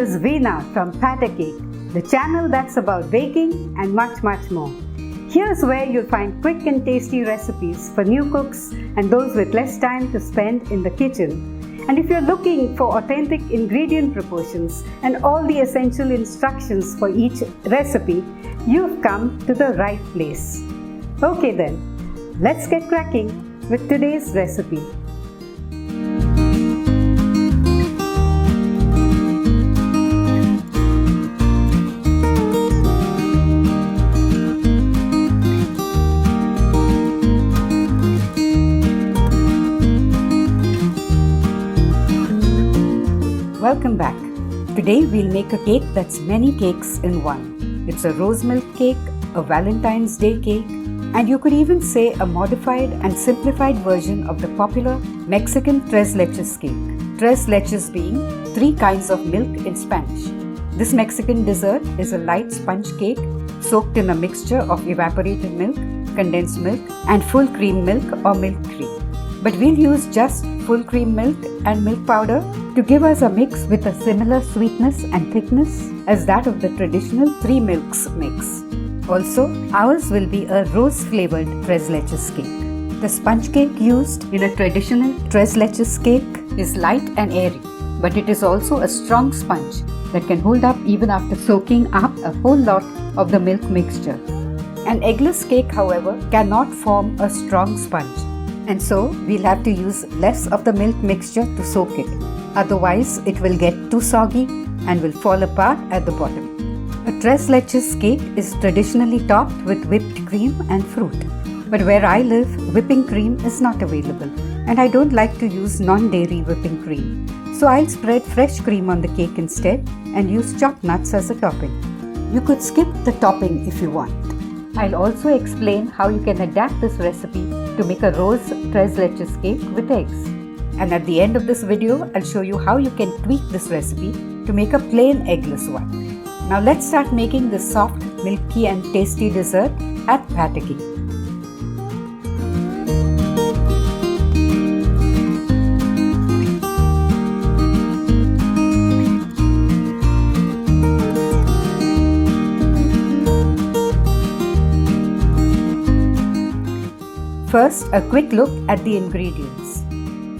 is Veena from Cake, the channel that's about baking and much more. Here's where you'll find quick and tasty recipes for new cooks and those with less time to spend in the kitchen. And if you're looking for authentic ingredient proportions and all the essential instructions for each recipe, you've come to the right place. Okay then, let's get cracking with today's recipe. Welcome back. Today we'll make a cake that's many cakes in one. It's a rose milk cake, a Valentine's Day cake, and you could even say a modified and simplified version of the popular Mexican Tres Leches cake. Tres Leches being 3 kinds of milk in Spanish. This Mexican dessert is a light sponge cake soaked in a mixture of evaporated milk, condensed milk, and full cream milk or milk cream. But we'll use just full cream milk and milk powder to give us a mix with a similar sweetness and thickness as that of the traditional 3 milks mix. Also, ours will be a rose-flavored Tres Leches cake. The sponge cake used in a traditional Tres Leches cake is light and airy, but it is also a strong sponge that can hold up even after soaking up a whole lot of the milk mixture. An eggless cake, however, cannot form a strong sponge, and so we'll have to use less of the milk mixture to soak it. Otherwise, it will get too soggy and will fall apart at the bottom. A Tres Leches cake is traditionally topped with whipped cream and fruit. But where I live, whipping cream is not available, and I don't like to use non-dairy whipping cream. So I'll spread fresh cream on the cake instead and use chopped nuts as a topping. You could skip the topping if you want. I'll also explain how you can adapt this recipe to make a rose Tres Leches cake with eggs. And at the end of this video, I'll show you how you can tweak this recipe to make a plain eggless one. Now let's start making this soft, milky and tasty dessert at Buttery. First, a quick look at the ingredients.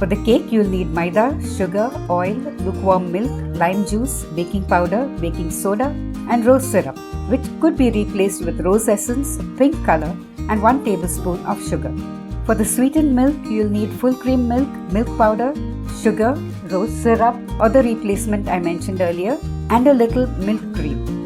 For the cake, you'll need maida, sugar, oil, lukewarm milk, lime juice, baking powder, baking soda, and rose syrup, which could be replaced with rose essence, pink color, and 1 tablespoon of sugar. For the sweetened milk, you'll need full cream milk, milk powder, sugar, rose syrup, or the replacement I mentioned earlier, and a little milk cream.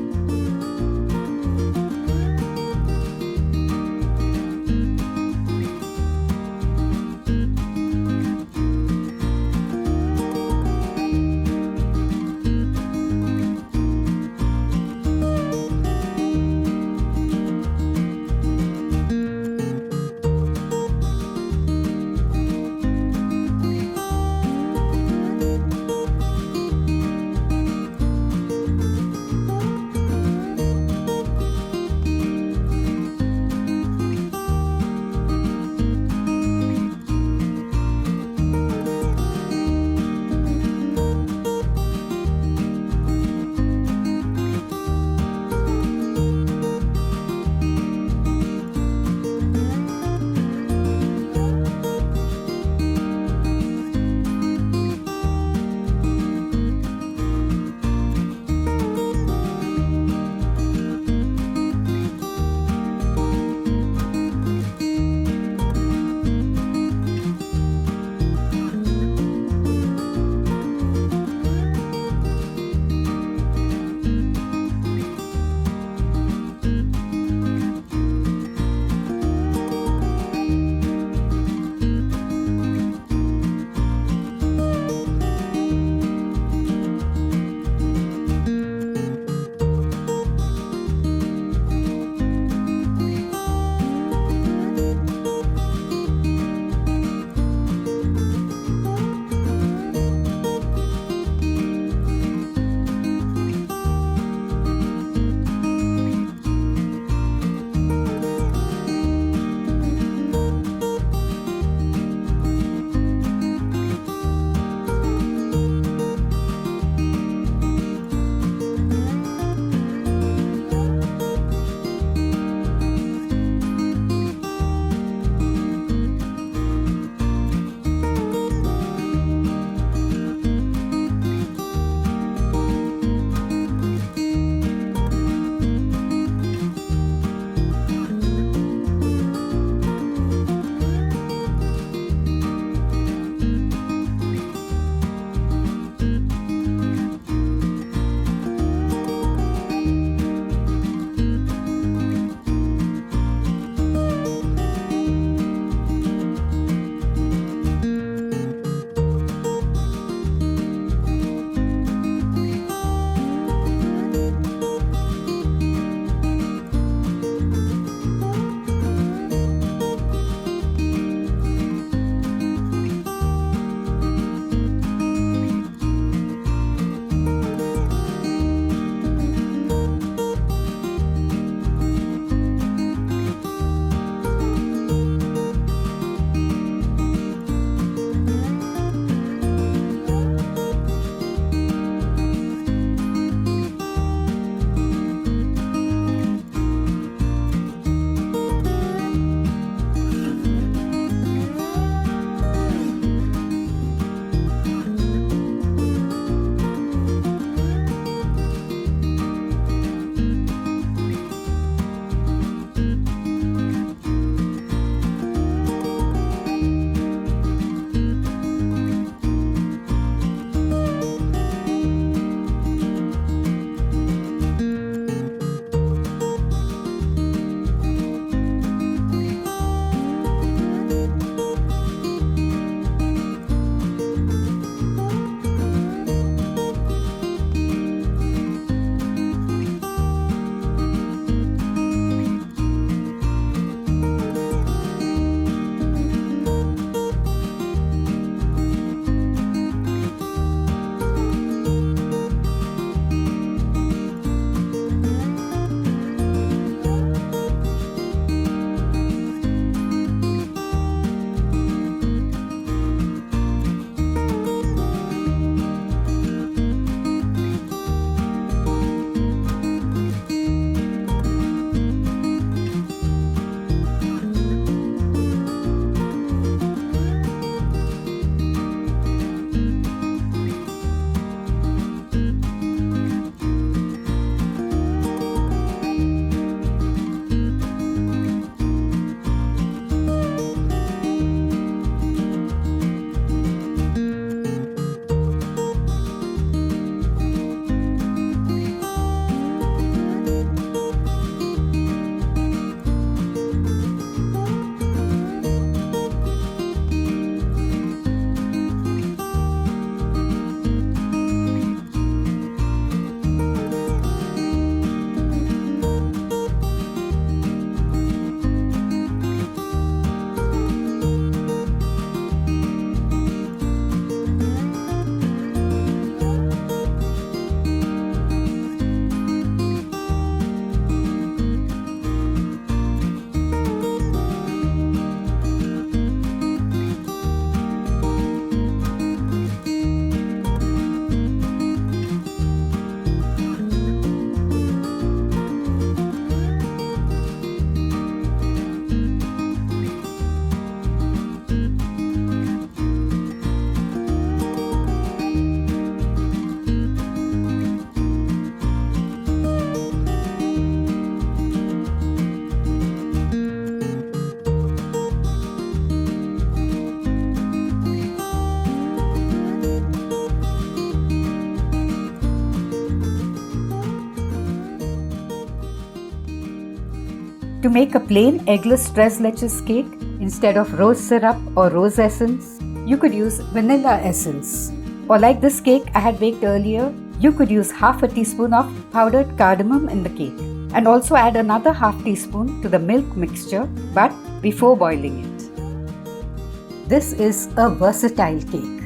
To make a plain eggless Tres Leches cake, instead of rose syrup or rose essence, you could use vanilla essence. Or like this cake I had baked earlier, you could use half a teaspoon of powdered cardamom in the cake and also add another half teaspoon to the milk mixture, but before boiling it. This is a versatile cake.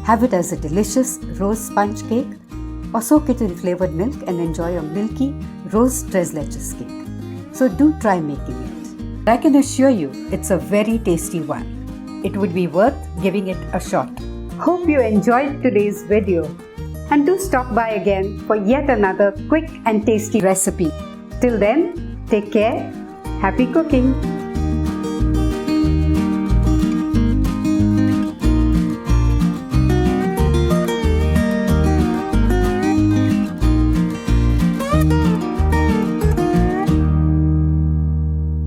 Have it as a delicious rose sponge cake or soak it in flavored milk and enjoy a milky rose Tres Leches cake. So do try making it. I can assure you it's a very tasty one. It would be worth giving it a shot. Hope you enjoyed today's video and do stop by again for yet another quick and tasty recipe. Till then, take care, happy cooking!